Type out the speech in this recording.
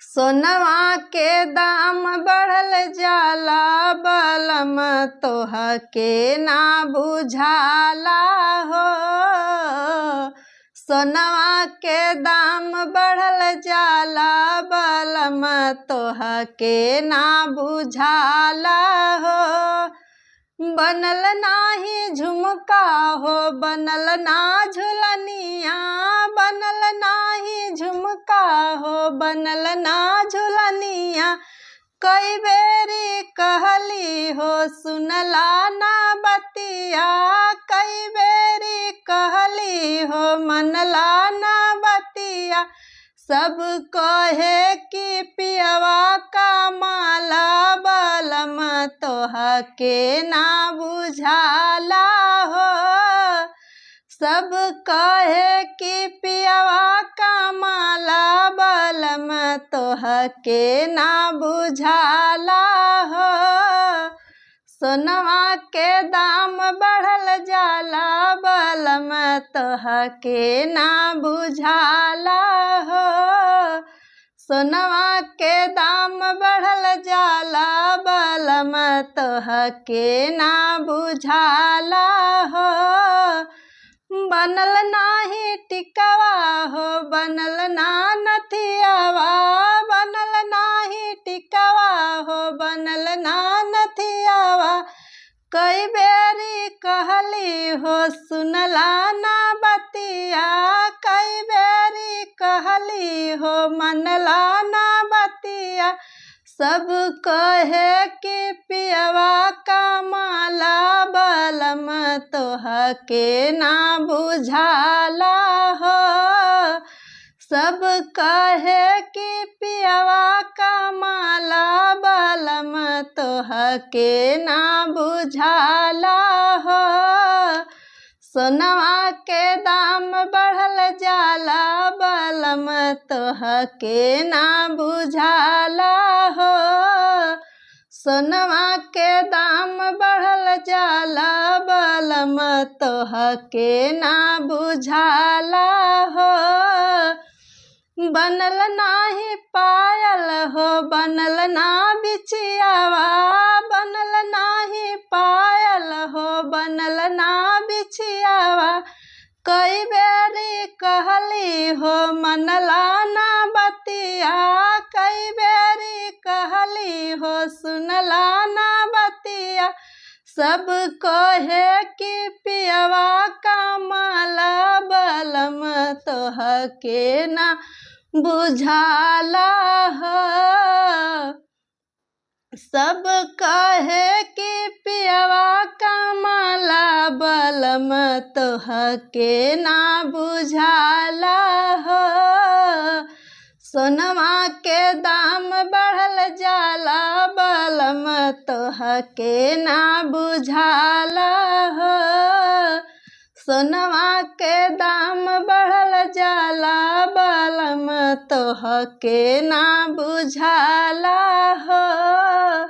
सोनवा के दाम बढ़ल जाला बलम तोहके ना बुझाला हो। सोनवा के दाम बढ़ल जाला बलम तोहके ना बुझाला हो। बनल नाही झुमका हो बनल ना झुलनिया, बनल नाही झुमका हो बनल ना झुलनिया। कई बेरी कहली हो सुनला ना बतिया, कई बेरी कहली हो मनला ना बतिया। सब कहे कि पियवा का माला बलम तोहके ना बुझाला हो। सब कहे कि पियवा का माला बलम तोहके ना बुझाला हो। सोनवा के दाम बढ़ल जाला बलम तोहके ना बुझाला हो। सोनवा के दाम बढ़ल जाला बलम तोहके ना बुझाला हो। बनल नाही टिकवा हो बनल ना नथियावा, बनल नाही टिकवा हो बनल ना नथियावा। कई बेरी कहली हो सुनला ना बतिया, कई बेरी कहली हो मनला ना बतिया। सब कहे कि पियवा का माला बलम तोहके ना बुझाला हो। सब कहे कि पियवा का माला बलम तोहके ना बुझाला हो। सोनवा के दाम बढ़ल जाला बलम तोहके ना बुझाला हो। सोनवा के दाम बढ़ल जाला बलम तोहके ना बुझाला हो। बनल नाही पायल हो बनल ना बिछियावा, बनल नाही पायल हो बनल ना बिछियावा। कई बेरी कहली हो मनला ना बतिया, कई बेरी कहली हो सुनला ना बतिया। सब कहे कि पियवा का माला बलम तोहके ना बुझाला हो। सब कहे कि पियवा का माला बलम तोहके ना बुझाला हो। सोनवा के दाम बढ़ल जाला बलम तोहके ना बुझाला हो। सोनवा के दाम बढ़ल जाला बलम तोहके ना बुझाला हो।